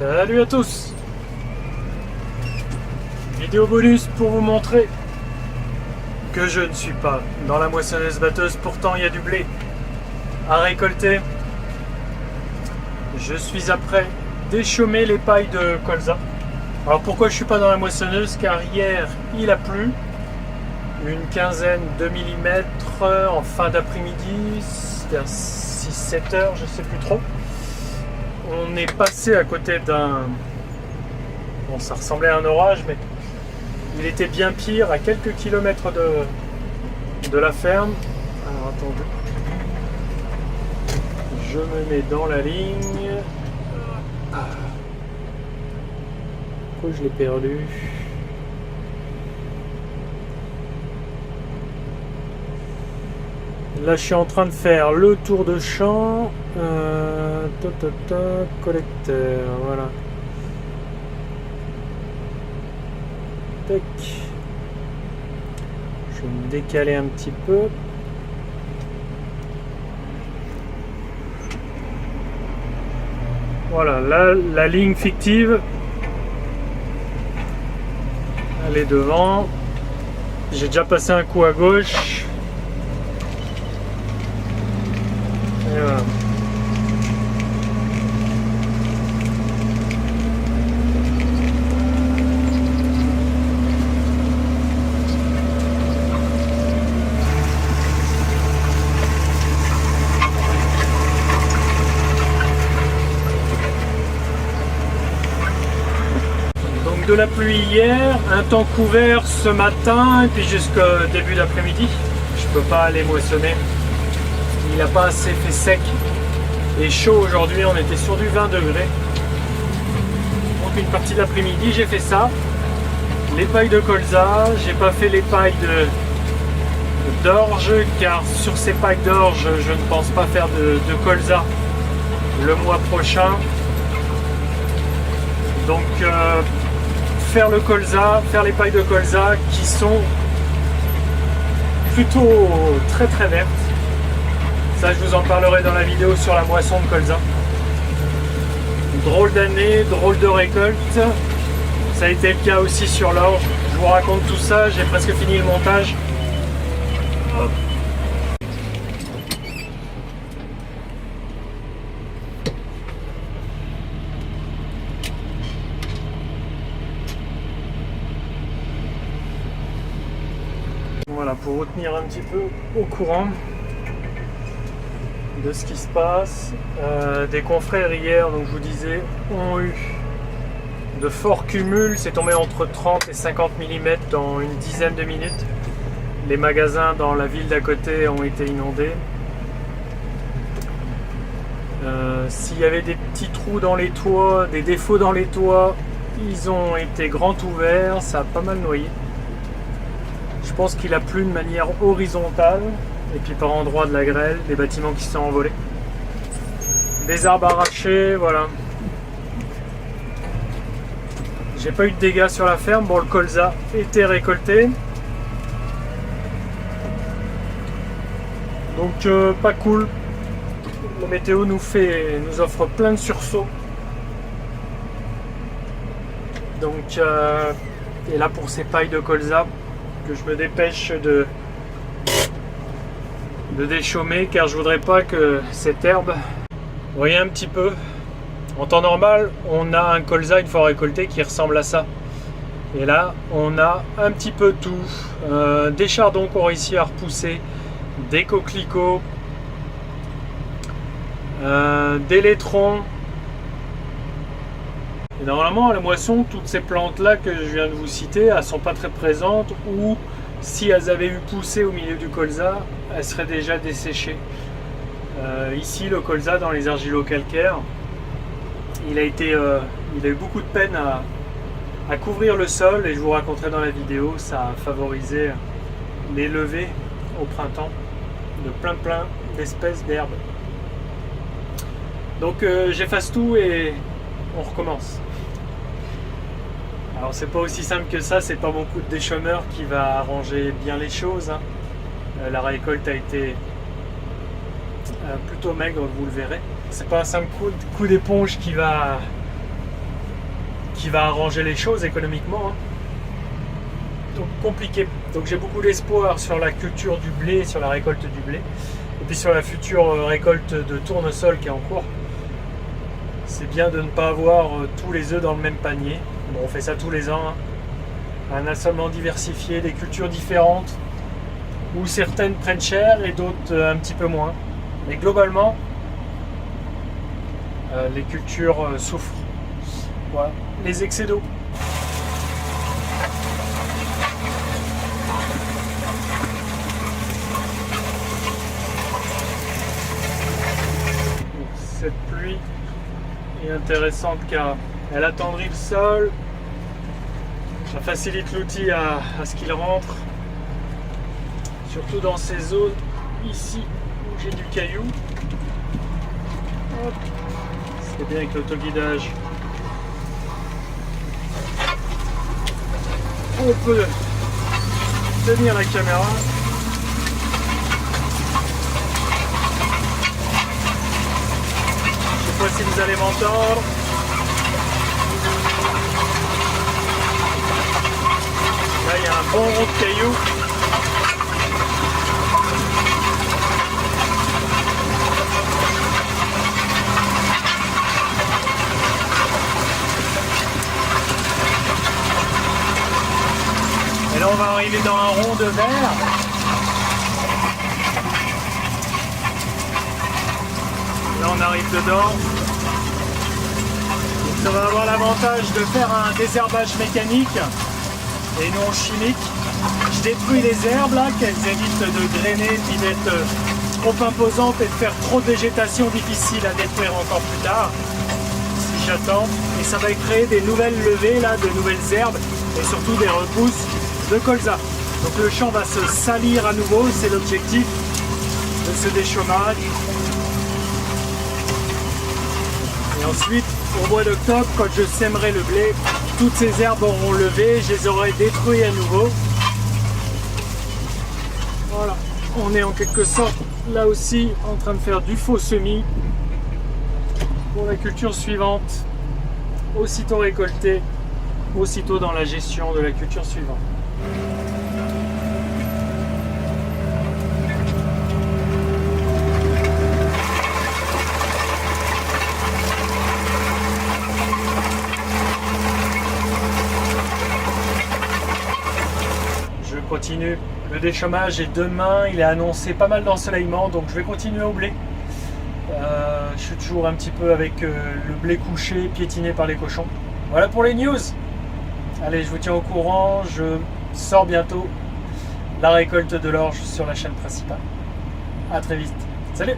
Salut à tous. Vidéo bonus pour vous montrer que je ne suis pas dans la moissonneuse batteuse, pourtant il y a du blé à récolter. Je suis après d'échaumer les pailles de colza. Alors pourquoi je suis pas dans la moissonneuse? Car hier il a plu une quinzaine de millimètres en fin d'après-midi, vers 6-7 heures, je sais plus trop. On est passé à côté d'un... Bon, ça ressemblait à un orage, mais il était bien pire à quelques kilomètres de la ferme. Alors attendez, je me mets dans la ligne. Pourquoi je l'ai perdu? Là, je suis en train de faire le tour de champ. Collecteur, voilà. Tac. Je vais me décaler un petit peu. Voilà, là, la ligne fictive, elle est devant. J'ai déjà passé un coup à gauche. Et voilà. Donc de la pluie hier, un temps couvert ce matin et puis jusqu'au début d'après-midi. Je peux pas aller moissonner. Il n'a pas assez fait sec et chaud aujourd'hui, on était sur du 20 degrés. Donc une partie de l'après-midi, j'ai fait ça. Les pailles de colza, j'ai pas fait les pailles d'orge, car sur ces pailles d'orge, je ne pense pas faire de colza le mois prochain. Donc faire le colza, faire les pailles de colza qui sont plutôt très vertes. Ça, je vous en parlerai dans la vidéo sur la moisson de colza. Drôle d'année, drôle de récolte. Ça a été le cas aussi sur l'orge. Je vous raconte tout ça, j'ai presque fini le montage. Hop. Voilà, pour vous tenir un petit peu au courant de ce qui se passe. Des confrères hier, donc je vous disais, ont eu de forts cumuls. C'est tombé entre 30 et 50 mm dans une dizaine de minutes. Les magasins dans la ville d'à côté ont été inondés. S'il y avait des petits trous dans les toits, des défauts dans les toits, ils ont été grands ouverts, ça a pas mal noyé. Je pense qu'il a plu de manière horizontale. Et puis par endroits de la grêle, des bâtiments qui se sont envolés. Des arbres arrachés, voilà. J'ai pas eu de dégâts sur la ferme. Bon, le colza était récolté. Donc pas cool. La météo nous offre plein de sursauts. Donc et là pour ces pailles de colza que je me dépêche de déchaumer, car je voudrais pas que cette herbe, vous voyez un petit peu, en temps normal on a un colza une fois récolté qui ressemble à ça, et là on a un petit peu tout, des chardons qui ont réussi à repousser, des coquelicots, des laitrons, et normalement à la moisson toutes ces plantes là que je viens de vous citer, elles sont pas très présentes, ou si elles avaient eu poussé au milieu du colza, elles seraient déjà desséchées. Ici, le colza dans les argilo-calcaires, il a eu beaucoup de peine à couvrir le sol, et je vous raconterai dans la vidéo, ça a favorisé les levées au printemps de plein d'espèces d'herbes. Donc j'efface tout et on recommence. Alors c'est pas aussi simple que ça, c'est pas mon coup de déchaumeur qui va arranger bien les choses, hein. La récolte a été plutôt maigre, vous le verrez. C'est pas un simple coup d'éponge qui va qui va arranger les choses économiquement, hein. Donc compliqué. Donc j'ai beaucoup d'espoir sur la culture du blé, sur la récolte du blé, et puis sur la future récolte de tournesol qui est en cours. C'est bien de ne pas avoir tous les œufs dans le même panier. Bon, on fait ça tous les ans, hein. Un assolement diversifié, des cultures différentes, où certaines prennent cher et d'autres un petit peu moins. Mais globalement, les cultures souffrent. Voilà, les excès d'eau. Cette pluie est intéressante car elle attendrit le sol, ça facilite l'outil à ce qu'il rentre, surtout dans ces zones ici où j'ai du caillou. Hop. C'est bien avec l'autoguidage. On peut tenir la caméra. Je sais pas si vous allez m'entendre. Là, il y a un bon rond de cailloux. Et là, on va arriver dans un rond de verre. Là, on arrive dedans. Donc, ça va avoir l'avantage de faire un désherbage mécanique et non chimique. Je détruis les herbes là, qu'elles évitent de drainer puis d'être trop imposantes et de faire trop de végétation difficile à détruire encore plus tard. Si j'attends. Et ça va créer des nouvelles levées là, de nouvelles herbes et surtout des repousses de colza. Donc le champ va se salir à nouveau, c'est l'objectif de ce déchômage. Et ensuite, au mois d'octobre, quand je sèmerai le blé, toutes ces herbes auront levé, je les aurai détruites à nouveau. Voilà, on est en quelque sorte là aussi en train de faire du faux semis pour la culture suivante, aussitôt récoltée, aussitôt dans la gestion de la culture suivante. Je continue le déchômage et demain il est annoncé pas mal d'ensoleillement, donc je vais continuer au blé. Je suis toujours un petit peu avec le blé couché, piétiné par les cochons. Voilà pour les news. Allez, je vous tiens au courant, je sors bientôt la récolte de l'orge sur la chaîne principale. A très vite. Salut!